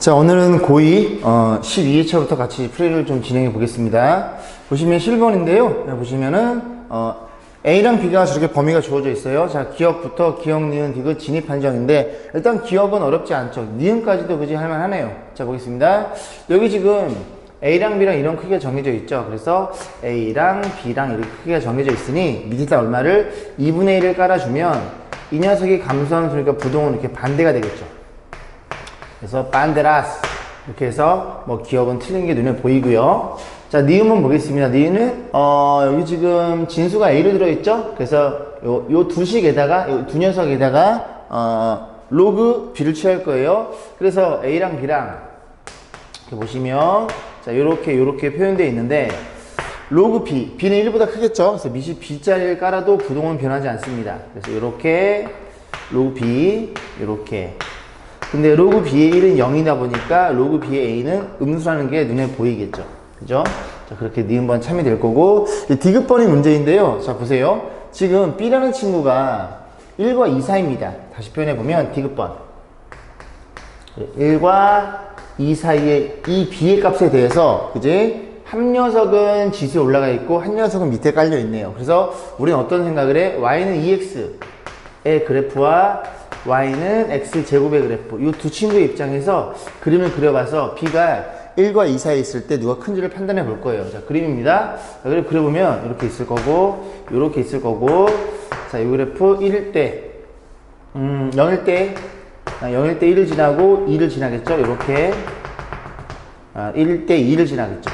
자, 오늘은 고2 12회차부터 같이 풀이를 좀 진행해 보겠습니다. 보시면 7번인데요. 보시면은 A랑 B가 저렇게 범위가 주어져 있어요. 자, 기억부터 기억, 니은, 디귿, 진입 판정인데 일단 기억은 어렵지 않죠. 니은까지도 그지 할만하네요. 자, 보겠습니다. 여기 지금 A랑 B랑 이런 크기가 정해져 있죠. 그래서 A랑 B랑 이렇게 크기가 정해져 있으니 밑에다 얼마를 2분의 1을 깔아주면 이 녀석이 감소하는 소리가 부동은 이렇게 반대가 되겠죠. 그래서 반데라스 이렇게 해서 뭐 기억은 틀린 게 눈에 보이고요. 자, 니은은 보겠습니다. 니은은 여기 지금 진수가 A로 들어있죠. 그래서 요 두 식에다가 요 두 녀석에다가 로그 B를 취할 거예요. 그래서 A랑 B랑 이렇게 보시면 자, 요렇게 표현되어 있는데 로그 B, B는 1보다 크겠죠. 그래서 밑이 B자리를 깔아도 부동은 변하지 않습니다. 그래서 요렇게 로그 B 요렇게. 근데 로그 B의 1은 0이다 보니까 로그 B의 A는 음수라는 게 눈에 보이겠죠. 그죠? 자, 그렇게 니은번 참이 될 거고, 디귿번이 문제인데요. 자, 보세요. 지금 B라는 친구가 1과 2 사이입니다. 다시 표현해보면 디귿번. 1과 2 사이의 이 B의 값에 대해서, 그지? 한 녀석은 지수에 올라가 있고, 한 녀석은 밑에 깔려 있네요. 그래서 우리는 어떤 생각을 해? Y는 2X의 그래프와 Y는 X제곱의 그래프, 이 두 친구의 입장에서 그림을 그려봐서 B가 1과 2 사이에 있을 때 누가 큰지를 판단해 볼 거예요. 자, 그림입니다. 자, 그래프 그려보면 이렇게 있을 거고, 이렇게 있을 거고, 자, 이 그래프 1일 때, 0일 때, 0일 때 1을 지나고 2를 지나겠죠? 이렇게. 1일 때 2를 지나겠죠?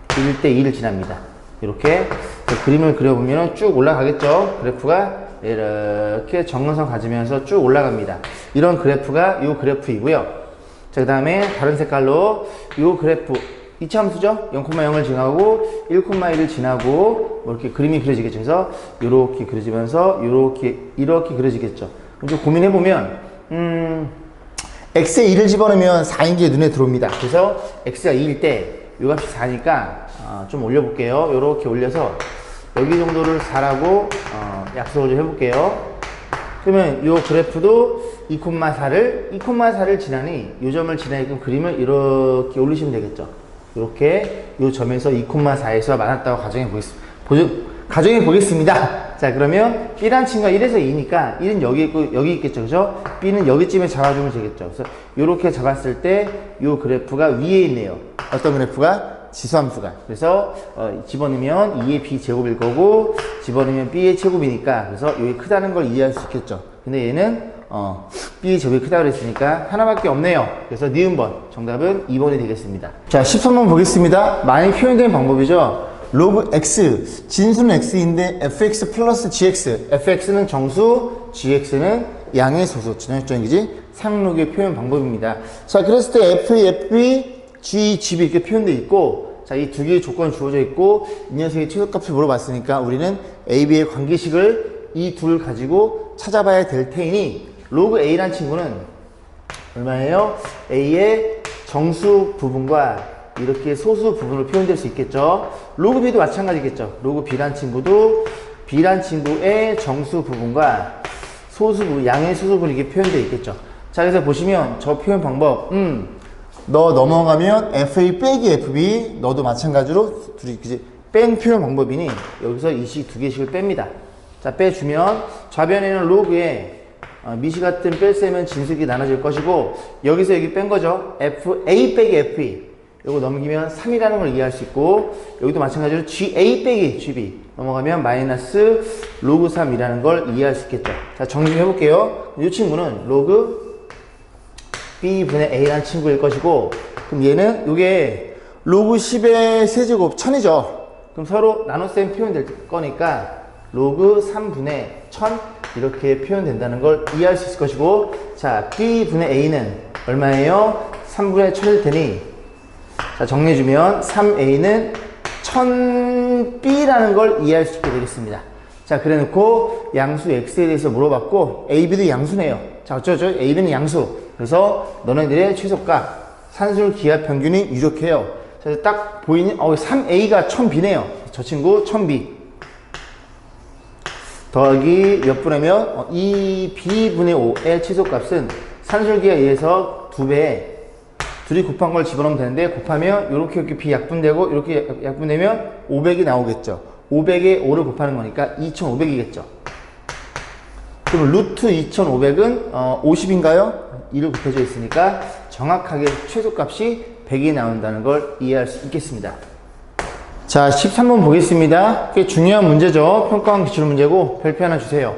1일 때 2를 지납니다. 이렇게. 자, 그림을 그려보면 쭉 올라가겠죠? 그래프가. 이렇게 정근선 가지면서 쭉 올라갑니다. 이런 그래프가 이 그래프이고요. 자, 그 다음에 다른 색깔로 이 그래프 이차함수죠? 0,0을 지나고 1,1을 지나고 뭐 이렇게 그림이 그려지겠죠. 그래서 이렇게 그려지면서 이렇게 그려지겠죠. 그럼 좀 고민해보면 x에 2를 집어넣으면 4인 게 눈에 들어옵니다. 그래서 x가 2일 때 이 값이 4니까 좀 올려볼게요. 이렇게 올려서 여기 정도를 4라고 약속을 좀 해볼게요. 그러면 이 그래프도 2,4를 지나니 이 점을 지나게끔 그림을 이렇게 올리시면 되겠죠. 이렇게 이 점에서 2,4에서 만났다고 가정해 보겠습니다. 자, 그러면 B란 친구가 1에서 2니까 1은 여기 있고 여기 있겠죠. 그죠? B는 여기쯤에 잡아주면 되겠죠. 그래서 이렇게 잡았을 때 이 그래프가 위에 있네요. 어떤 그래프가? 지수함수가. 그래서 집어넣으면 2의 B제곱일 거고 집어넣으면 B의 제곱이니까 그래서 여기 크다는 걸 이해할 수 있겠죠. 근데 얘는 B의 제곱이 크다고 그랬으니까 하나밖에 없네요. 그래서 니은번 정답은 2번이 되겠습니다. 자, 13번 보겠습니다. 많이 표현된 방법이죠. 로그 x, 진수는 x인데 fx 플러스 gx, fx는 정수, gx는 양의 소수, 전형적이지 상록의 표현 방법입니다. 자, 그랬을 때 f, fb, g, gb 이렇게 표현되어 있고, 자, 이 두 개의 조건이 주어져 있고, 이 녀석의 최소값을 물어봤으니까 우리는 a, b의 관계식을 이 둘 가지고 찾아봐야 될 테니, 로그 a란 친구는 얼마예요? a의 정수 부분과 이렇게 소수 부분으로 표현될 수 있겠죠. 로그 b도 마찬가지겠죠. 로그 b란 친구도 b란 친구의 정수 부분과 소수 부분, 양의 소수 부분이 이렇게 표현되어 있겠죠. 자, 그래서 보시면 저 표현 방법, 너 넘어가면 FA 빼기 FB, 너도 마찬가지로 둘이 그지 뺀 표현 방법이니 여기서 이 식 두 개씩을 뺍니다. 자, 빼주면 좌변에는 로그에 미시 같은 뺄셈은 진수기 나눠질 것이고 여기서 여기 뺀 거죠. FA 빼기 FE 이거 넘기면 3이라는 걸 이해할 수 있고 여기도 마찬가지로 GA 빼기 GB 넘어가면 마이너스 로그 3이라는 걸 이해할 수 있겠죠. 자, 정리 좀 해볼게요. 이 친구는 로그 B분의 A라는 친구일 것이고 그럼 얘는 이게 로그 10의 세제곱 1000이죠. 그럼 서로 나눗셈 표현될 거니까 로그 3분의 1000 이렇게 표현된다는 걸 이해할 수 있을 것이고 자, B분의 A는 얼마예요? 3분의 1000일 테니 자, 정리해주면 3A는 1000B라는 걸 이해할 수 있게 되겠습니다. 자, 그래 놓고 양수 X에 대해서 물어봤고 A, B도 양수네요. 자, 어쩌죠? A, B는 양수. 그래서 너네들의 최소값, 산술 기하 평균이 유력해요. 자, 딱 보이는 3A가 1000B네요. 저 친구 1000B. 더하기 몇 분하면 2B분의 5의 최소값은 산술기하에 의해서 2배. 둘이 곱한 걸 집어넣으면 되는데, 곱하면 이렇게 비약분되고 이렇게 약분되면 500이 나오겠죠. 500에 5를 곱하는 거니까 2500이겠죠. 그럼 루트 2500은 50인가요? 2를 곱해져 있으니까 정확하게 최소값이 100이 나온다는 걸 이해할 수 있겠습니다. 자, 13번 보겠습니다. 꽤 중요한 문제죠. 평가원 기출 문제고 별표 하나 주세요.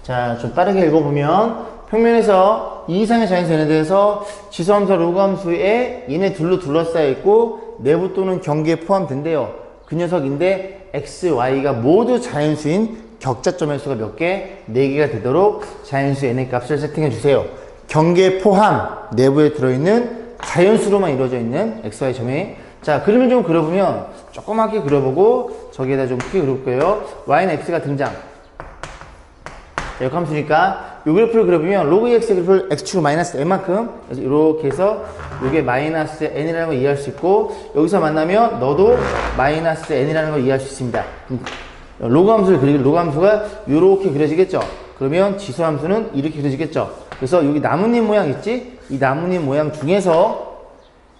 자, 좀 빠르게 읽어보면 평면에서 이 이상의 자연수에 대해서 지수함수와 로그함수에 얘네 둘로 둘러싸여 있고 내부 또는 경계에 포함된대요. 그 녀석인데 x, y가 모두 자연수인 격자점의 수가 몇 개? 4개가 되도록 자연수 n의 값을 세팅해 주세요. 경계 포함 내부에 들어있는 자연수로만 이루어져 있는 x, y 점이. 자, 그림을 좀 그려보면 조그맣게 그려보고 저기에다 좀 크게 그려볼게요. y는 x가 등장. 역함수니까 요 그래프를 그려보면 로그 x의 그래프를 x축 마이너스 n만큼 이렇게 해서 요게 마이너스 n이라는 걸 이해할 수 있고, 여기서 만나면 너도 마이너스 n이라는 걸 이해할 수 있습니다. 로그 함수를 그리고 로그 함수가 요렇게 그려지겠죠. 그러면 지수 함수는 이렇게 그려지겠죠. 그래서 여기 나뭇잎 모양 있지? 이 나뭇잎 모양 중에서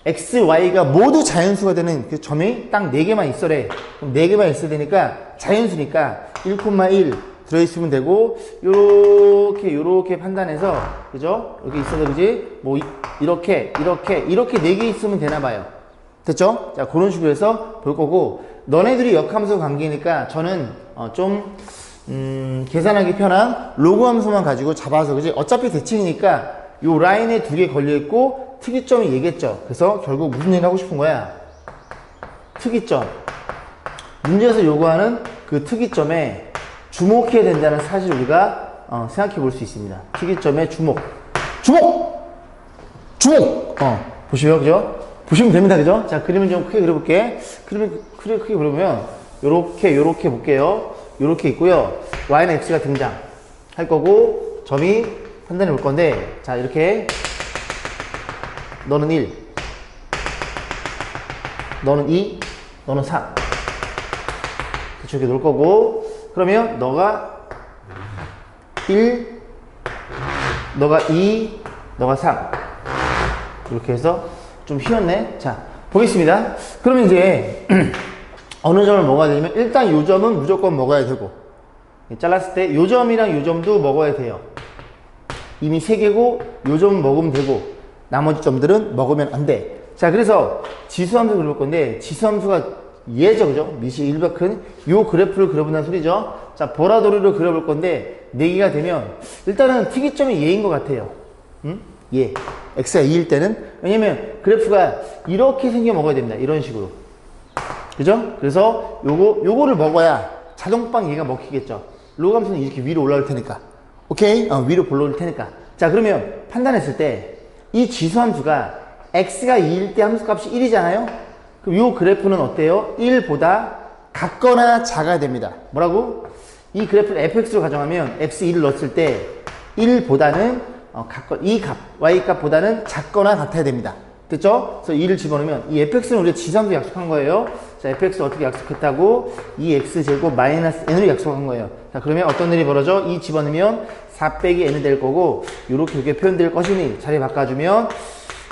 x, y가 모두 자연수가 되는 그 점이 딱 4개만 있어래. 그럼 4개만 있어야 되니까 자연수니까 1,1 들어있으면 되고, 요렇게 판단해서, 그죠? 이렇게 있어도 그지? 뭐, 이렇게 4개 있으면 되나봐요. 됐죠? 자, 그런 식으로 해서 볼 거고, 너네들이 역함수 관계니까 저는, 계산하기 편한 로그 함수만 가지고 잡아서, 그지? 어차피 대칭이니까 요 라인에 2개 걸려있고, 특이점이 얘겠죠? 그래서 결국 무슨 얘기 하고 싶은 거야? 특이점. 문제에서 요구하는 그 특이점에 주목해야 된다는 사실 우리가 생각해 볼 수 있습니다. 특이점의 주목. 보시면, 그죠? 보시면 됩니다. 그죠? 자, 그림을 좀 크게 그려볼게. 그림을 크게 그려보면 요렇게 볼게요. 요렇게 있고요. y는 x가 등장 할 거고, 점이 판단해 볼 건데, 자, 이렇게 너는 1, 너는 2, 너는 3 이렇게 놓을 거고, 그러면 너가 1, 너가 2, 너가 3 이렇게 해서 좀 휘었네. 자, 보겠습니다. 그러면 이제 어느 점을 먹어야 되냐면, 일단 요 점은 무조건 먹어야 되고, 잘랐을 때 요 점이랑 요 점도 먹어야 돼요. 이미 3개고 요 점은 먹으면 되고 나머지 점들은 먹으면 안 돼. 자, 그래서 지수함수 그려볼 건데, 지수함수가 얘죠, 그죠? 미시 1벽은 요 그래프를 그려본다는 소리죠. 자, 보라도리를 그려볼 건데 4개가 되면 일단은 특이점이 얘인 것 같아요. 얘. x가 2일 때는. 왜냐면 그래프가 이렇게 생겨 먹어야 됩니다. 이런 식으로. 그죠? 그래서 요거를 먹어야 자동빵 얘가 먹히겠죠. 로그함수는 이렇게 위로 올라올 테니까. 오케이? 위로 올라올 테니까. 자, 그러면 판단했을 때 이 지수함수가 x가 2일 때 함수값이 1이잖아요? 그럼 요 그래프는 어때요? 1보다 같거나 작아야 됩니다. 뭐라고? 이 그래프를 fx로 가정하면 x2를 넣었을 때 1보다는 이 값, y 값보다는 작거나 같아야 됩니다. 됐죠? 그래서 2를 집어넣으면 이 fx는 우리가 지수함수 약속한 거예요. 자, fx 어떻게 약속했다고? 2x제곱 마이너스 n으로 약속한 거예요. 자, 그러면 어떤 일이 벌어져? 2 집어넣으면 4 빼기 n이 될 거고, 이렇게 표현될 것이니 자리 바꿔주면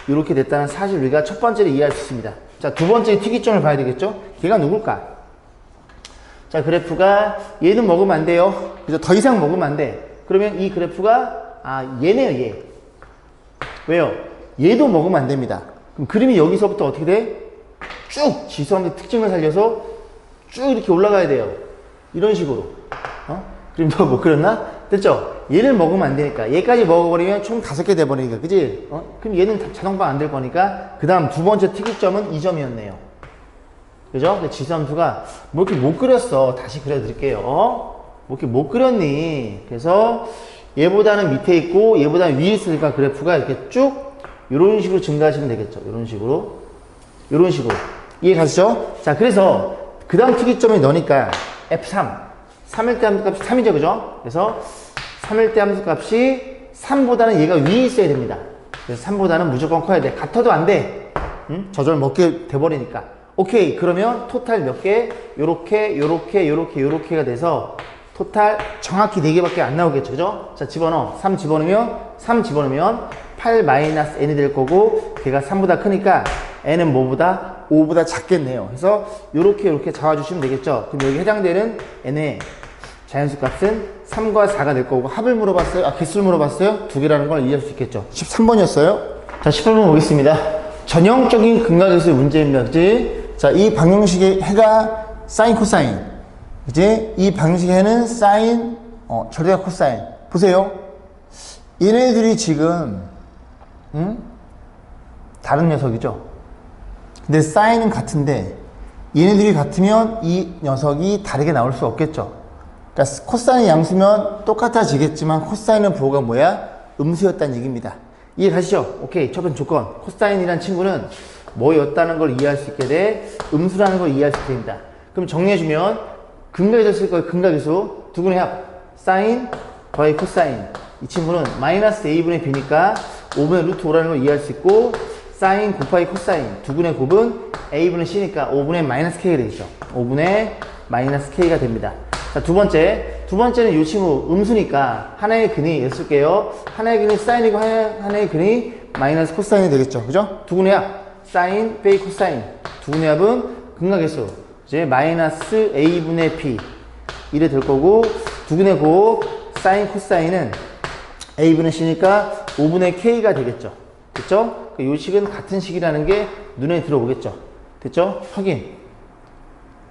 이렇게 됐다는 사실 우리가 첫 번째로 이해할 수 있습니다. 자, 두 번째 특이점을 봐야 되겠죠? 걔가 누굴까? 자, 그래프가 얘는 먹으면 안 돼요. 그죠? 더 이상 먹으면 안 돼. 그러면 이 그래프가 얘네요, 얘. 왜요? 얘도 먹으면 안 됩니다. 그럼 그림이 여기서부터 어떻게 돼? 쭉 지수함의 특징을 살려서 쭉 이렇게 올라가야 돼요. 이런 식으로. 그림 못 그렸나? 됐죠? 얘를 먹으면 안 되니까. 얘까지 먹어버리면 총 5개 돼버리니까. 그지? 그럼 얘는 자동방 안 될 거니까. 그 다음 두 번째 특이점은 이 점이었네요. 그죠? 지수함수가 뭐 이렇게 못 그렸어. 다시 그려드릴게요. 뭐 이렇게 못 그렸니? 그래서 얘보다는 밑에 있고 얘보다는 위에 있으니까 그래프가 이렇게 쭉 이런 식으로 증가하시면 되겠죠. 이런 식으로. 이해 가시죠? 자, 그래서 그 다음 특이점이 너니까 F3. 3일 때 함수값이 3이죠. 그죠? 그래서 3일 때 함수값이 3보다는 얘가 위에 있어야 됩니다. 그래서 3보다는 무조건 커야 돼. 같아도 안 돼. 저절 먹게 돼버리니까. 오케이. 그러면 토탈 몇 개? 요렇게가 돼서 토탈 정확히 4개밖에 안 나오겠죠. 그죠? 자, 3 집어넣으면 8-n이 될 거고 걔가 3보다 크니까 n은 뭐보다? 5보다 작겠네요. 그래서 이렇게 잡아주시면 되겠죠. 그럼 여기 해당되는 n의 자연수 값은 3과 4가 될 거고 합을 물어봤어요? 개수를 물어봤어요? 두 개라는 걸 이해할 수 있겠죠. 13번이었어요. 자, 18번 보겠습니다. 전형적인 근각에서의 문제입니다. 그치? 자, 이 방정식의 해가 사인, 코사인. 그치? 이 방정식의 해는 사인, 절대가 코사인. 보세요. 얘네들이 지금, 다른 녀석이죠. 근데 사인은 같은데, 얘네들이 같으면 이 녀석이 다르게 나올 수 없겠죠. 그러니까 코사인이 양수면 똑같아지겠지만, 코사인은 부호가 뭐야? 음수였다는 얘기입니다. 이해 가시죠? 오케이. 첫 번째 조건. 코사인이란 친구는 뭐였다는 걸 이해할 수 있게 돼. 음수라는 걸 이해할 수 있게 됩니다. 그럼 정리해주면, 근각이 됐을 거예요. 근각이수. 두근의 합. 사인 더하기 코사인. 이 친구는 마이너스 a분의 b니까 5분의 루트 5라는 걸 이해할 수 있고, 사인 곱하기 코사인. 두근의 곱은 a분의 c니까 5분의 마이너스 k가 되죠. 5분의 마이너스 k가 됩니다. 자, 두 번째는 이 친구 음수니까 하나의 근이 였을게요. 하나의 근이 사인이고 하나의 근이 마이너스 코사인이 되겠죠. 그죠? 두근의 합. 사인 빼기 코사인. 두근의 합은 근각계수. 이제 마이너스 a분의 b. 이래 될 거고, 두근의 곱, 사인 코사인은 a분의 c니까 5분의 k가 되겠죠. 됐죠? 이 식은 같은 식이라는 게 눈에 들어오겠죠. 됐죠? 확인.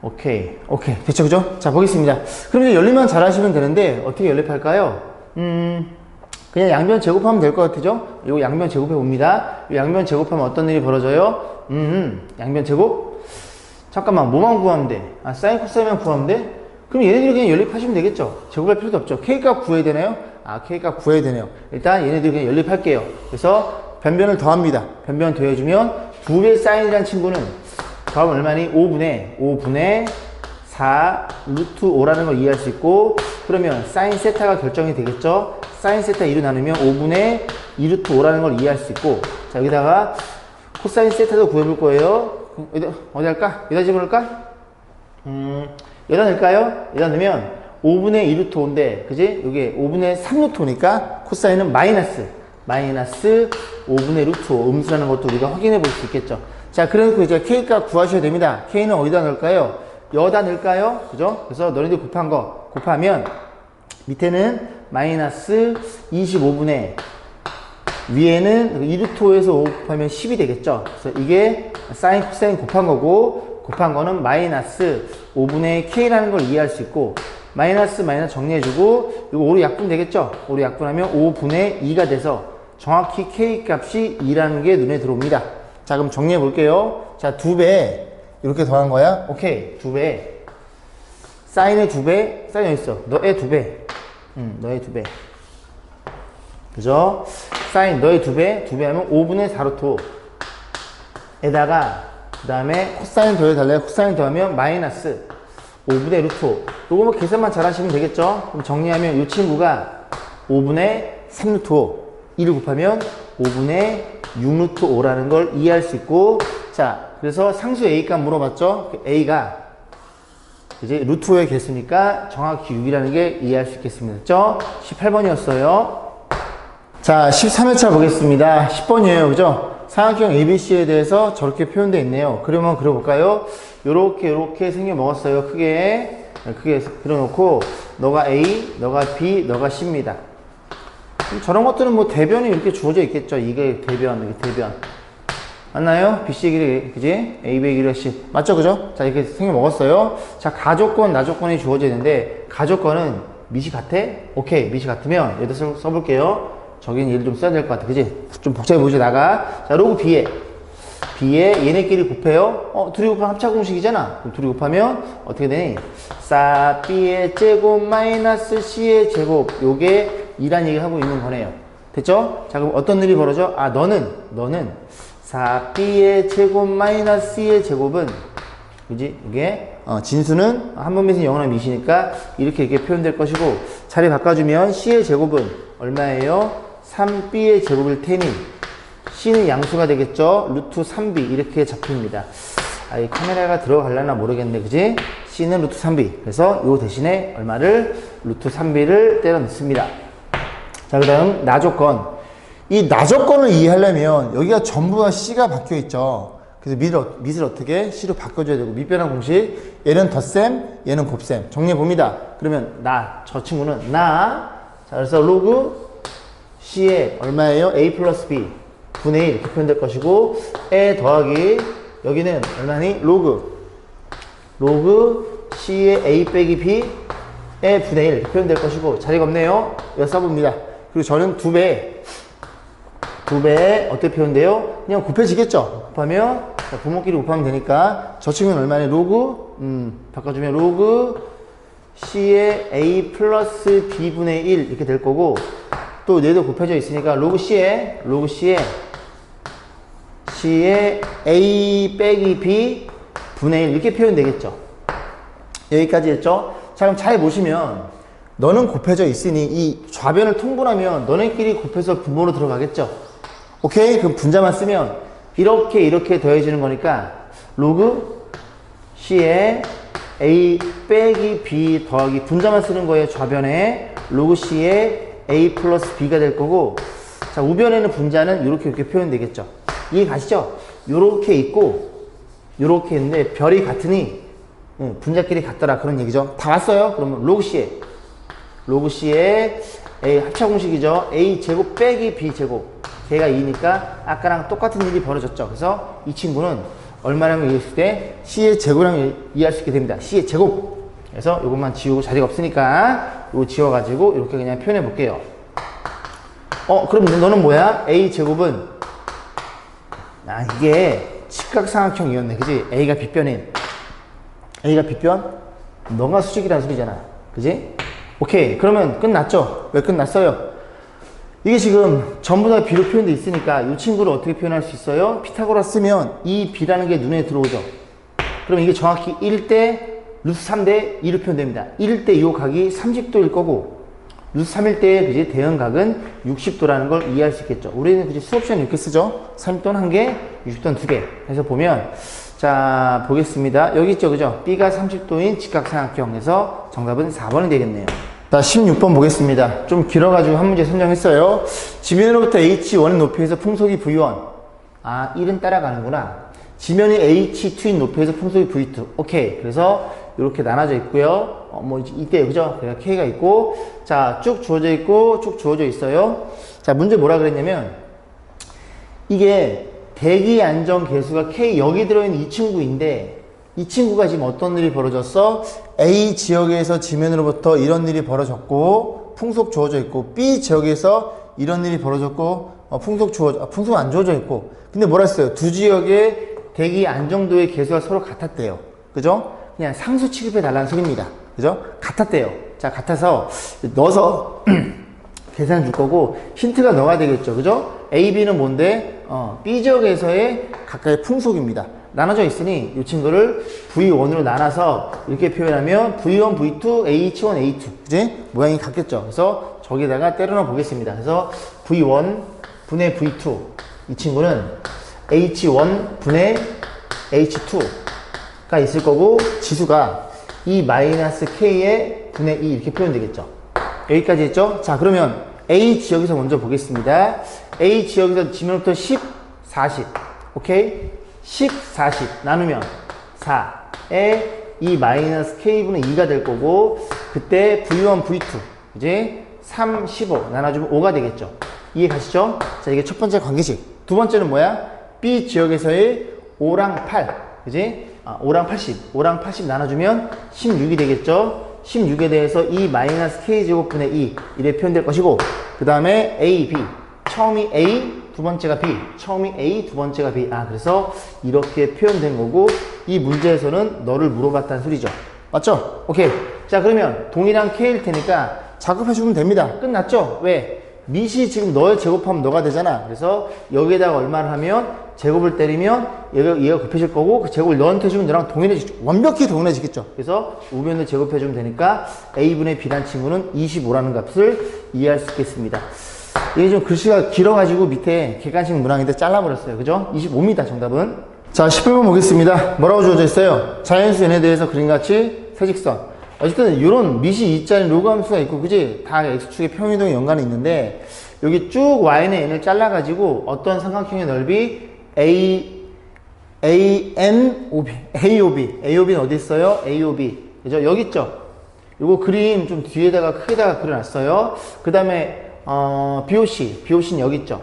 오케이. 됐죠? 그죠? 자, 보겠습니다. 그럼 이제 연립만 잘 하시면 되는데, 어떻게 연립할까요? 그냥 양변 제곱하면 될 것 같죠? 이거 양변 제곱해 봅니다. 이 양변 제곱하면 어떤 일이 벌어져요? 양변 제곱? 잠깐만, 뭐만 구하면 돼? 사인 코사인만 구하면 돼? 그럼 얘네들이 그냥 연립하시면 되겠죠? 제곱할 필요도 없죠. K값 구해야 되나요? K값 구해야 되네요. 일단 얘네들 그냥 연립할게요. 그래서 변변을 더합니다. 변변 더해주면 2배 사인이라는 친구는 더하면 얼마니? 5분의 4 루트 5라는 걸 이해할 수 있고, 그러면 사인 세타가 결정이 되겠죠? 사인 세타 2로 나누면 5분의 2 루트 5라는 걸 이해할 수 있고, 자, 여기다가 코사인 세타도 구해볼 거예요. 어디 할까? 여기다 집어넣을까? 여기다 넣을까요? 여기다 넣으면 5분의 2 루트 5인데, 그지? 여기 5분의 3 루트 5니까 코사인은 마이너스 5분의 루트 5 음수라는 것도 우리가 확인해 볼 수 있겠죠. 자, 그래놓고 이제 K값 구하셔야 됩니다. K는 어디다 넣을까요? 여기다 넣을까요? 그죠? 그래서 너희들 곱한 거 곱하면 밑에는 마이너스 25분의 위에는 2루트 5에서 5 곱하면 10이 되겠죠. 그래서 이게 사인 코사인 곱한 거고, 곱한 거는 마이너스 5분의 K라는 걸 이해할 수 있고, 마이너스 정리해주고, 이거 5로 약분 되겠죠? 5로 약분하면 5분의 2가 돼서 정확히 K 값이 2라는 게 눈에 들어옵니다. 자, 그럼 정리해 볼게요. 자, 2배 이렇게 더한 거야. 오케이. 2배 사인의 2배, 사인 어디 있어? 너의 2배. 너의 2배. 그죠? 사인 너의 2배, 2배 하면 5분의 4 루트 5에다가 그 다음에 코사인 더해달래요. 코사인 더하면 마이너스 5분의 루트 5. 요거 뭐 계산만 잘 하시면 되겠죠? 그럼 정리하면 이 친구가 5분의 3 루트 5. 2를 곱하면 5분의 6 루트 5라는 걸 이해할 수 있고, 자, 그래서 상수 A값 물어봤죠? A가 이제 루트 5의 개수니까 정확히 6이라는 게 이해할 수 있겠습니다. 됐죠? 18번이었어요. 자, 13회차 보겠습니다. 10번이에요. 그죠? 삼각형 ABC에 대해서 저렇게 표현되어 있네요. 그러면 그려볼까요? 요렇게 생겨 먹었어요. 크게 그려놓고, 너가 A, 너가 B, 너가 C입니다. 저런 것들은 뭐 대변이 이렇게 주어져 있겠죠. 이게 대변, 이게 대변. 맞나요? BC의 길이, 그지? AB의 길이 C. 맞죠? 그죠? 자, 이렇게 생겨 먹었어요. 자, 가조건, 나조건이 주어져 있는데, 가조건은 밑이 같아? 오케이. 밑이 같으면, 여기다 써볼게요. 저기는 얘를 좀 써야 될 것 같아. 그지? 좀 복잡해 보이지, 나가. 자, 로그 B에 얘네끼리 곱해요. 둘이 곱하면 합차 공식이잖아. 그럼 둘이 곱하면 어떻게 되니? 4B의 제곱 마이너스 C의 제곱. 요게 2란 얘기를 하고 있는 거네요. 됐죠? 자, 그럼 어떤 일이 벌어져? 너는 4B의 제곱 마이너스 C의 제곱은, 그지? 이게, 진수는 한 번 밑은 0이나 밑이니까 이렇게 표현될 것이고, 자리 바꿔주면 C의 제곱은 얼마예요? 3B의 제곱일 테니, C는 양수가 되겠죠? 루트 3B. 이렇게 잡힙니다. 이 카메라가 들어가려나 모르겠네. 그지? C는 루트 3B. 그래서 요 대신에 얼마를? 루트 3B를 때려 넣습니다. 자, 그 다음 나조건. 이 나조건을 이해하려면 여기가 전부가 C가 박혀 있죠. 그래서 밑을 어떻게 C로 바꿔줘야 되고, 밑변환 공식, 얘는 덧셈, 얘는 곱셈. 정리해 봅니다. 그러면 저 친구는 자, 그래서 로그 C에 얼마예요? A 플러스 B 분의 1 이렇게 표현될 것이고, 에 더하기 여기는 얼마니? 로그 C에 A 빼기 B의 분의 1 이렇게 표현될 것이고, 자리가 없네요. 이거 써봅니다. 그리고 저는 2배 어떻게 표현돼요? 그냥 곱해지겠죠? 곱하면, 자, 부모끼리 곱하면 되니까, 저 친구는 얼마니? 바꿔주면 로그 C에 A 플러스 B분의 1 이렇게 될 거고, 또 얘도 곱해져 있으니까 로그 C에 A 빼기 B 분의 1 이렇게 표현되겠죠. 여기까지 했죠. 자, 그럼 잘 보시면 너는 곱해져 있으니 이 좌변을 통분하면 너네끼리 곱해서 분모로 들어가겠죠. 오케이? 그럼 분자만 쓰면 이렇게 더해지는 거니까 로그 C에 A 빼기 B 더하기 분자만 쓰는 거예요. 좌변에 로그 C에 A 플러스 B가 될 거고, 자, 우변에는 분자는 이렇게 표현되겠죠. 이해 가시죠? 요렇게 있고 요렇게 있는데 별이 같으니 분자끼리 같더라 그런 얘기죠. 다 왔어요? 그러면 로그 C에 A 합차 공식이죠. A 제곱 빼기 B 제곱, 걔가 2니까 아까랑 똑같은 일이 벌어졌죠. 그래서 이 친구는 얼마라고 얘기했을 때 C의 제곱이라고 이해할 수 있게 됩니다. C의 제곱. 그래서 이것만 지우고, 자리가 없으니까 이거 지워가지고 이렇게 그냥 표현해 볼게요. 그럼 너는 뭐야? A 제곱은, 이게 직각삼각형이었네, 그지? A가 빗변인, A가 빗변, 너가 수직이라는 소리잖아, 그지? 오케이, 그러면 끝났죠? 왜 끝났어요? 이게 지금 전부 다 B로 표현되어 있으니까 이 친구를 어떻게 표현할 수 있어요? 피타고라 쓰면 이 B라는 게 눈에 들어오죠. 그럼 이게 정확히 1대 루트 3대 2로 표현됩니다. 1대 2호 각이 30도일 거고, 루트 3일 때의 그지 대응각은 60도라는 걸 이해할 수 있겠죠. 우리는 그지 수업 시간 이렇게 쓰죠. 30도는 1개, 60도는 2개. 해서 보면, 자, 보겠습니다. 여기 있죠, 그죠? B가 30도인 직각삼각형에서 정답은 4번이 되겠네요. 자, 16번 보겠습니다. 좀 길어가지고 한 문제 선정했어요. 지면으로부터 H1의 높이에서 풍속이 V1. 1은 따라가는구나. 지면이 H2인 높이에서 풍속이 V2. 오케이. 그래서 이렇게 나눠져 있고요. 이때, 그죠? 그래서 K가 있고, 자, 쭉 주어져 있고, 쭉 주어져 있어요. 자, 문제 뭐라 그랬냐면, 이게 대기 안정 계수가 K, 여기 들어있는 이 친구인데, 이 친구가 지금 어떤 일이 벌어졌어? A 지역에서 지면으로부터 이런 일이 벌어졌고, 풍속 주어져 있고, B 지역에서 이런 일이 벌어졌고, 풍속 안 주어져 있고. 근데 뭐라 했어요? 두 지역의 대기 안정도의 계수가 서로 같았대요. 그죠? 그냥 상수 취급해 달라는 소리입니다. 그죠? 같았대요. 자, 같아서 넣어서 계산 줄 거고, 힌트가 넣어야 되겠죠. 그죠? A, B는 뭔데? B 지역에서의 각각의 풍속입니다. 나눠져 있으니 이 친구를 V1으로 나눠서 이렇게 표현하면 V1, V2, H1, A2. 그지? 모양이 같겠죠. 그래서 저기다가 때려 넣어 보겠습니다. 그래서 V1 분의 V2. 이 친구는 H1 분의 H2가 있을 거고, 지수가 E-K의 분의 2 이렇게 표현되겠죠. 여기까지 했죠? 자, 그러면 A 지역에서 먼저 보겠습니다. A 지역에서 지면부터 10, 40. 오케이? 10, 40 나누면 4에 E-K분의 2가 될 거고, 그때 V1, V2. 이제 3, 15 나눠주면 5가 되겠죠. 이해 가시죠? 자, 이게 첫 번째 관계식. 두 번째는 뭐야? B 지역에서의 5랑 8. 그지? 5랑 80. 5랑 80 나눠주면 16이 되겠죠? 16에 대해서 E-K제곱분의 2. 이래 표현될 것이고, 그 다음에 A, B. 처음이 A, 두 번째가 B. 처음이 A, 두 번째가 B. 그래서 이렇게 표현된 거고, 이 문제에서는 너를 물어봤다는 소리죠. 맞죠? 오케이. 자, 그러면 동일한 K일 테니까 작업해주면 됩니다. 끝났죠? 왜? 밑이 지금 너의 제곱하면 너가 되잖아. 그래서 여기에다가 얼마를 하면 제곱을 때리면 얘가 곱해질 거고, 그 제곱을 너한테 주면 너랑 동일해지죠. 완벽히 동일해지겠죠. 그래서 우변을 제곱해주면 되니까 A분의 B란 친구는 25라는 값을 이해할 수 있겠습니다. 이게 좀 글씨가 길어가지고 밑에 객관식 문항인데 잘라버렸어요. 그죠? 25입니다. 정답은. 자, 18번 보겠습니다. 뭐라고 주어져 있어요? 자연수 n에 대해서 그림같이 세직선. 어쨌든 이런 밑이 2짜리 로그 함수가 있고, 그지? 다 x축의 평이동의 연관이 있는데, 여기 쭉 y는 n을 잘라가지고 어떤 삼각형의 넓이 AOB는 어디 있어요? AOB. 그죠? 여기 있죠? 요거 그림 좀 뒤에다가 크게다가 그려놨어요. 그 다음에 BOC는 여기 있죠?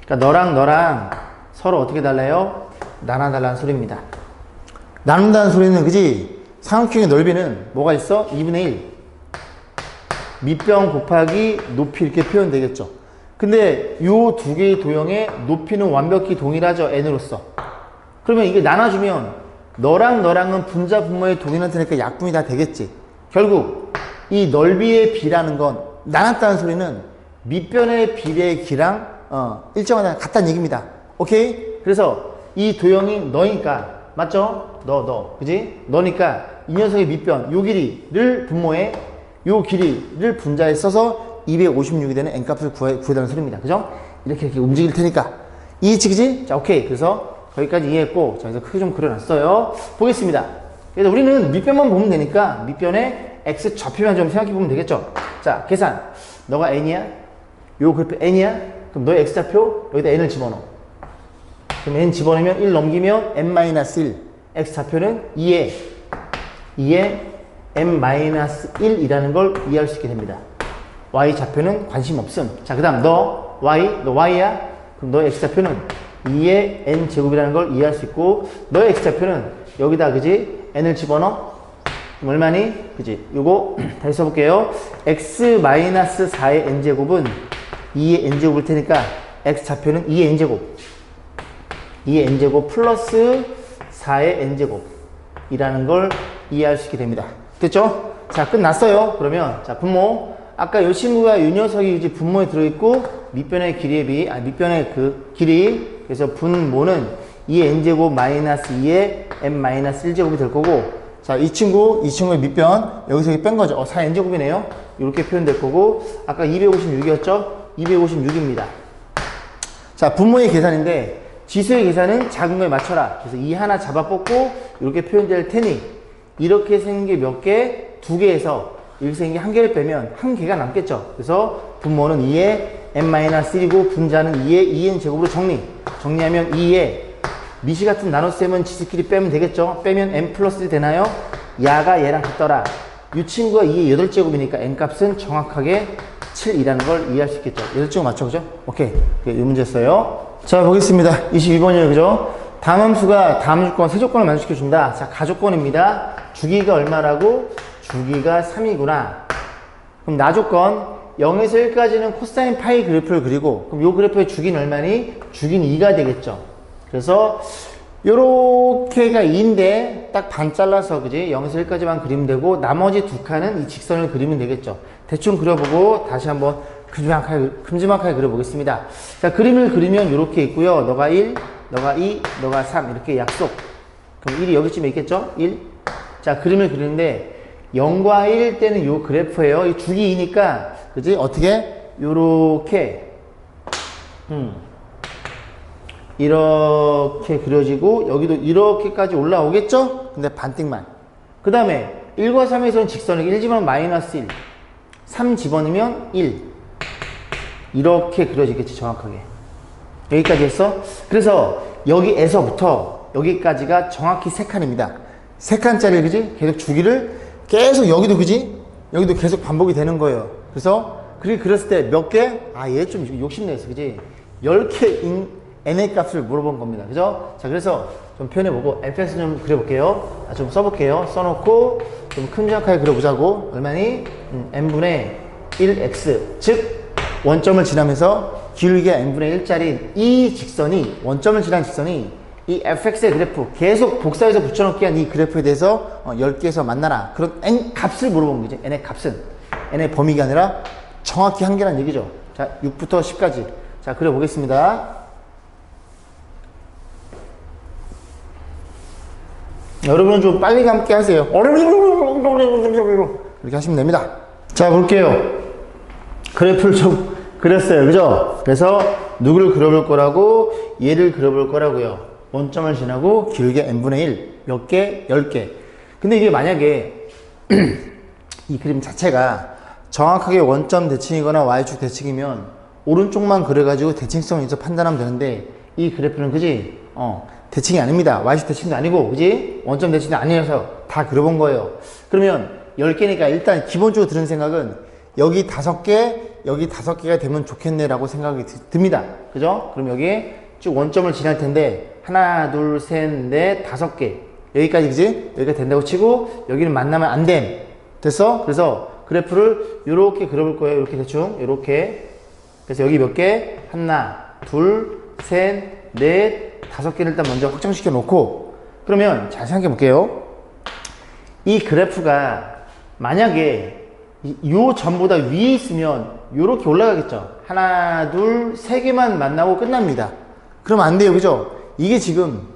그러니까 너랑 서로 어떻게 달라요? 나눠달라는 소리입니다. 나눈다는 소리는 그지? 삼각형의 넓이는 뭐가 있어? 2분의 1 밑변 곱하기 높이 이렇게 표현되겠죠. 근데 요 두 개의 도형의 높이는 완벽히 동일하죠. n으로서. 그러면 이게 나눠주면 너랑은 분자 분모의 동일한 테니까 약분이 다 되겠지. 결국 이 넓이의 비라는 건 나눴다는 소리는 밑변의 비례의 기랑 일정하다 같다는 얘기입니다. 오케이? 그래서 이 도형이 너니까 맞죠? 너 그지? 너니까 이 녀석의 밑변 요 길이를 분모에 요 길이를 분자에 써서 256이 되는 n값을 구해달라는 소리입니다. 그죠? 이렇게 움직일 테니까 이해치 그지? 자 오케이. 그래서 거기까지 이해했고 자 그래서 크게 좀 그려놨어요. 보겠습니다. 그래서 우리는 밑변만 보면 되니까 밑변에 x 좌표만 좀 생각해 보면 되겠죠. 자 계산. 너가 n이야? 요 그래프 n이야? 그럼 너의 x좌표 여기다 n을 집어넣어. 그럼 n 집어넣으면 1 넘기면 n-1 x좌표는 2에 n-1이라는 걸 이해할 수 있게 됩니다. y좌표는 관심 없음. 자 그 다음 너 y야? 그럼 너의 x좌표는 2의 n제곱이라는 걸 이해할 수 있고 너의 x좌표는 여기다 그지? n을 집어넣어. 그럼 얼마니? 그지? 요거 다시 써볼게요. x-4의 n제곱은 2의 n제곱일 테니까 x좌표는 2의 n제곱 2의 n제곱 플러스 4의 n제곱이라는 걸 이해할 수 있게 됩니다. 됐죠? 자 끝났어요. 그러면 자 분모 아까 요 친구가 이 녀석이 이제 분모에 들어있고 밑변의 길이에 밑변의 그 길이 그래서 분모는 2의 n제곱 마이너스 2의 n-1제곱이 될 거고 자 이 친구의 밑변 여기서 뺀 거죠. 4n제곱이네요. 이렇게 표현될 거고 아까 256이었죠? 256입니다. 자 분모의 계산인데 지수의 계산은 작은 거에 맞춰라. 그래서 이 하나 잡아 뽑고 이렇게 표현될 테니 이렇게 생긴 게 몇 개? 2개에서 이렇게 생긴 게 한 개를 빼면 한 개가 남겠죠. 그래서 분모는 2의 n-1이고 분자는 2의 2n 제곱으로 정리하면 2의 미시 같은 나눗셈은 지수끼리 빼면 되겠죠. 빼면 n 플러스 1 되나요? 야가 얘랑 같더라. 이 친구가 2의 8제곱이니까 n값은 정확하게 7이라는 걸 이해할 수 있겠죠. 8제곱 맞죠? 그죠? 오케이. 이 문제였어요. 자 보겠습니다. 22번이에요. 그죠? 다음 함수가 다음 조건 세 조건을 만족시켜준다. 자 가조건입니다. 주기가 얼마라고? 주기가 3이구나. 그럼 나조건 0에서 1까지는 코사인 파이 그래프를 그리고 그럼 요 그래프의 주기는 얼마니? 주기는 2가 되겠죠. 그래서 요렇게가 2인데 딱 반 잘라서 그지? 0에서 1까지만 그리면 되고 나머지 두 칸은 이 직선을 그리면 되겠죠. 대충 그려보고 다시 한번 큼지막하게 그려보겠습니다. 자 그림을 그리면 이렇게 있고요. 너가 1, 너가 2, 너가 3 이렇게 약속. 그럼 1이 여기쯤에 있겠죠? 1. 자 그림을 그리는데 0과 1일 때는 요 그래프예요. 이 주기 2니까 그지? 어떻게? 요렇게 이렇게 그려지고 여기도 이렇게까지 올라오겠죠? 근데 반띵만. 그 다음에 1과 3에서는 직선을 1 집어넣으면 마이너스 1 3 집어넣으면 1 이렇게 그려지겠지 정확하게. 여기까지 했어? 그래서 여기에서부터 여기까지가 정확히 3칸입니다. 3칸짜리 그지? 계속 주기를 계속 여기도 그지? 여기도 계속 반복이 되는 거예요. 그래서 그랬을 때 몇 개? 아 얘 좀 욕심내서 그지? 10개 n의 값을 물어본 겁니다. 그죠? 자 그래서 좀 표현해보고 fx 좀 그려볼게요. 좀 써볼게요. 써놓고 좀 큼지막하게 그려보자고. 얼마니? n분의 1x 즉 원점을 지나면서 길이가 n분의 1짜리 이 직선이 원점을 지난 직선이 이 fx의 그래프 계속 복사해서 붙여넣기 한 이 그래프에 대해서 10개에서 만나라. 그런 n 값을 물어본 거지. n의 값은 n의 범위가 아니라 정확히 한 개란 얘기죠. 자 6부터 10까지 자 그려보겠습니다. 여러분은 좀 빨리 감게 하세요. 이렇게 하시면 됩니다. 자 볼게요. 그래프를 좀 그렸어요. 그죠? 그래서 누구를 그려볼 거라고? 얘를 그려볼 거라고요. 원점을 지나고 길게 n분의 1 몇 개? 10개. 근데 이게 만약에 이 그림 자체가 정확하게 원점 대칭이거나 y축 대칭이면 오른쪽만 그려가지고 대칭성을 있어 판단하면 되는데 이 그래프는 그지? 대칭이 아닙니다. y축 대칭도 아니고 그지? 원점 대칭도 아니어서 다 그려본 거예요. 그러면 10개니까 일단 기본적으로 드는 생각은 여기 5개, 여기 5개가 되면 좋겠네라고 생각이 듭니다. 그죠? 그럼 여기에 쭉 원점을 지날 텐데 하나, 둘, 셋, 넷, 5개 여기까지 그지? 여기가 된다고 치고 여기는 만나면 안 됨. 됐어? 그래서 그래프를 이렇게 그려볼 거예요. 이렇게 대충 이렇게. 그래서 여기 몇 개? 하나, 둘, 셋, 넷, 5개를 일단 먼저 확정시켜 놓고 그러면 잘 생각해 볼게요. 이 그래프가 만약에 요 점보다 위에 있으면 요렇게 올라가겠죠. 하나, 둘, 3개만 만나고 끝납니다. 그러면 안 돼요. 그죠? 이게 지금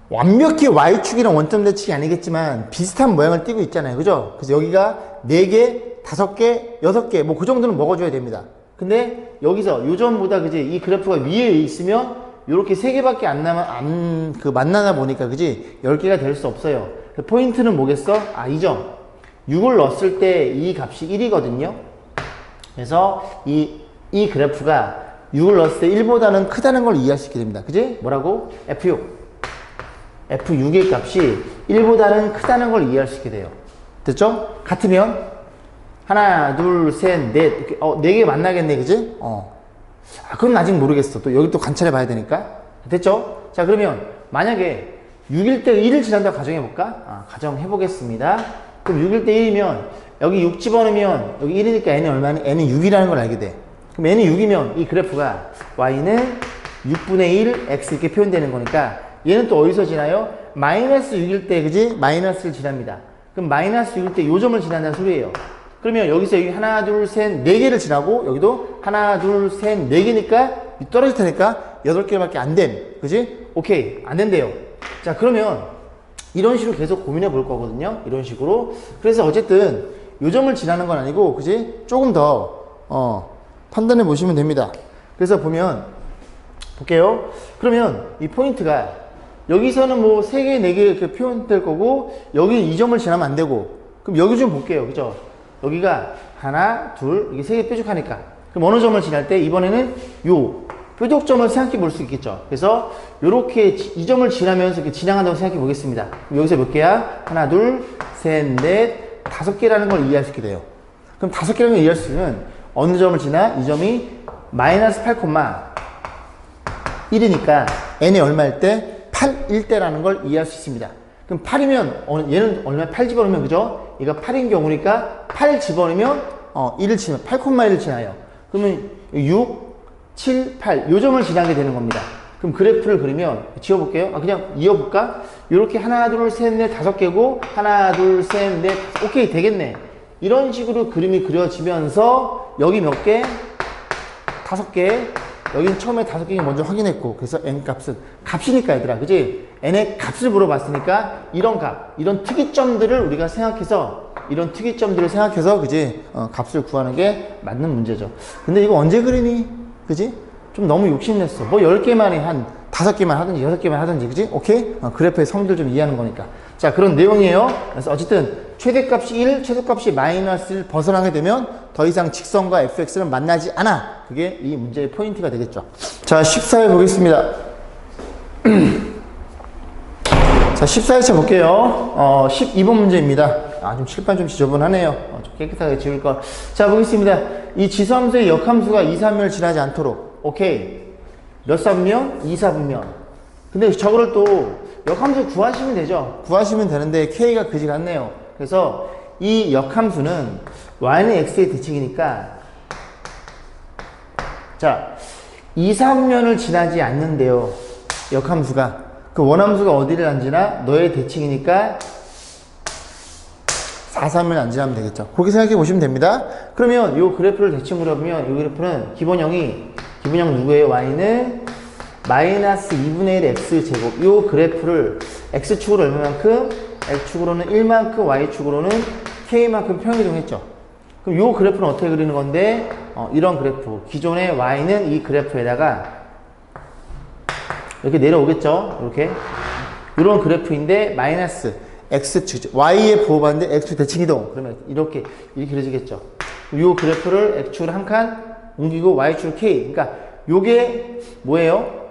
완벽히 Y축이랑 원점 대칭이 아니겠지만 비슷한 모양을 띠고 있잖아요. 그죠? 그래서 여기가 4개, 5개, 6개 뭐 그 정도는 먹어줘야 됩니다. 근데 여기서 요 점보다 그지? 이 그래프가 위에 있으면 요렇게 3개밖에 안 만나다 보니까 그지? 10개가 될 수 없어요. 포인트는 뭐겠어? 이 점. 6을 넣었을 때 이 값이 1이거든요. 그래서 이 그래프가 6을 넣었을 때 1보다는 크다는 걸 이해할 수 있게 됩니다. 그지? 뭐라고? F6. F6의 값이 1보다는 크다는 걸 이해할 수 있게 돼요. 됐죠? 같으면 하나, 둘, 셋, 넷, 4개 만나겠네. 그지? 그건 아직 모르겠어. 또 여기 또 관찰해 봐야 되니까. 됐죠? 자, 그러면 만약에 6일 때 1을 지난다고 가정해 볼까? 가정해 보겠습니다. 그럼 6일 때 1이면 여기 6 집어넣으면 여기 1이니까 n이 얼마니? n은 6이라는 걸 알게 돼. 그럼 n이 6이면 이 그래프가 y는 6분의 1 x 이렇게 표현되는 거니까 얘는 또 어디서 지나요? 마이너스 6일 때 그지? 마이너스를 지납니다. 그럼 마이너스 6일 때 요 점을 지난다는 소리예요. 그러면 여기서 여기 하나, 둘, 셋, 4개를 지나고 여기도 하나, 둘, 셋, 4개니까 떨어질 테니까 8개밖에 안 됨. 그지? 오케이. 안 된대요. 자, 그러면 이런 식으로 계속 고민해 볼 거거든요. 이런 식으로. 그래서 어쨌든 요 점을 지나는 건 아니고 그지? 조금 더 판단해 보시면 됩니다. 그래서 보면 볼게요. 그러면 이 포인트가 여기서는 뭐 3개, 4개 이렇게 표현될 거고 여기 이 점을 지나면 안 되고 그럼 여기 좀 볼게요. 그죠? 여기가 하나, 둘, 이게 3개 뾰족하니까 그럼 어느 점을 지날 때 이번에는 요 뾰족점을 생각해 볼 수 있겠죠. 그래서 요렇게 이 점을 지나면서 이렇게 지나간다고 생각해 보겠습니다. 그럼 여기서 몇 개야? 하나, 둘, 셋, 넷, 5개라는 걸 이해할 수 있게 돼요. 그럼 5개라는 걸 이해할 수 있으면 어느 점을 지나? 이 점이 마이너스 8,1이니까 n이 얼마일 때? 8일 때라는 걸 이해할 수 있습니다. 그럼 8이면 얘는 얼마? 8 집어넣으면 그죠? 얘가 8인 경우니까 8 집어넣으면 1을 치면 8,1을 지나요. 그러면 6, 7, 8 요 점을 지나게 되는 겁니다. 그럼 그래프를 그리면 지워볼게요. 그냥 이어볼까? 이렇게 하나, 둘, 셋, 넷, 5개고 하나, 둘, 셋, 넷 오케이 되겠네. 이런 식으로 그림이 그려지면서 여기 몇 개? 5개. 여긴 처음에 5개 먼저 확인했고 그래서 n 값은 값이니까 얘들아 그지? n의 값을 물어봤으니까 이런 값, 이런 특이점들을 우리가 생각해서 그지? 값을 구하는 게 맞는 문제죠. 근데 이거 언제 그리니? 그지? 좀 너무 욕심냈어. 뭐 10개만에 한 5개만 하든지 6개만 하든지 그지? 오케이? 그래프의 성질 좀 이해하는 거니까. 자, 그런 내용이에요. 그래서 어쨌든 최대값이 1, 최소값이 마이너스를 벗어나게 되면 더 이상 직선과 fx는 만나지 않아. 그게 이 문제의 포인트가 되겠죠. 자, 14회 보겠습니다. 자, 14회차 볼게요. 12번 문제입니다. 좀 칠판 좀 지저분하네요. 좀 깨끗하게 지울 걸. 자, 보겠습니다. 이 지수함수의 역함수가 2, 3면을 지나지 않도록. 오케이. 몇 사분면? 2, 4분면. 근데 저거를 또 역함수 구하시면 되죠. 구하시면 되는데 K가 그지 같네요. 그래서 이 역함수는 y는 x의 대칭이니까 자, 2, 3면을 지나지 않는데요. 역함수가. 그 원함수가 어디를 안 지나? 너의 대칭이니까 4, 3을 안 지나면 되겠죠. 그렇게 생각해 보시면 됩니다. 그러면 이 그래프를 대칭으로 하면 이 그래프는 기본형이 누구예요? y는 마이너스 2분의 1 x제곱. 이 그래프를 x축으로 얼마만큼? x축으로는 1만큼, y축으로는 k만큼 평이동했죠. 그럼 이 그래프는 어떻게 그리는 건데? 이런 그래프. 기존의 y는 이 그래프에다가 이렇게 내려오겠죠. 이렇게. 이런 그래프인데 마이너스 x축, y에 부호받는데 x축 대칭이동. 그러면 이렇게 그려지겠죠. 요 그래프를 X축을 한 칸 옮기고 Y축을 K. 그러니까 요게 뭐예요?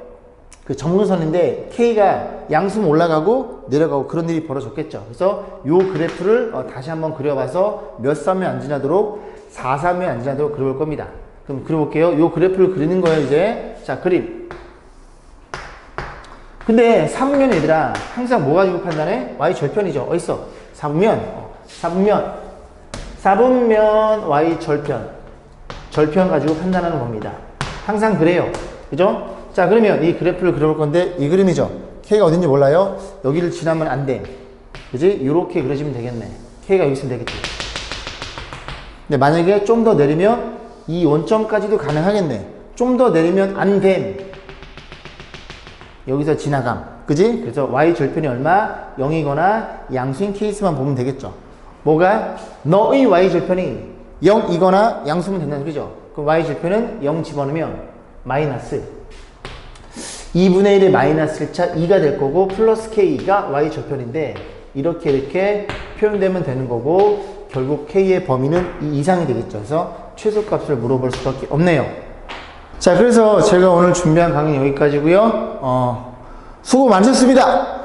그 점근선인데 K가 양수면 올라가고 내려가고 그런 일이 벌어졌겠죠. 그래서 요 그래프를 다시 한번 그려봐서 몇 사면 안 지나도록 4사면 안 지나도록 그려볼 겁니다. 그럼 그려볼게요. 요 그래프를 그리는 거예요, 이제. 자, 그림. 근데 사분면 얘들아, 항상 뭐 가지고 판단해? Y 절편이죠. 어딨어? 사분면 Y 절편. 절편 가지고 판단하는 겁니다. 항상 그래요. 그죠? 자, 그러면 이 그래프를 그려볼 건데, 이 그림이죠. K가 어딘지 몰라요? 여기를 지나면 안 돼. 그지? 요렇게 그려지면 되겠네. K가 여기 있으면 되겠지. 근데 만약에 좀 더 내리면 이 원점까지도 가능하겠네. 좀 더 내리면 안 됨. 여기서 지나감. 그지? 그래서 Y 절편이 얼마? 0이거나 양수인 케이스만 보면 되겠죠. 뭐가? 너의 Y 절편이 0이거나 양수면 된다는 소리죠. 그럼 Y 절편은 0 집어넣으면 마이너스 2분의 1의 마이너스 1차 2가 될 거고 플러스 K가 Y 절편인데 이렇게 표현되면 되는 거고 결국 K의 범위는 이 이상이 되겠죠. 그래서 최소값을 물어볼 수밖에 없네요. 자, 그래서 제가 오늘 준비한 강의는 여기까지고요. 수고 많으셨습니다.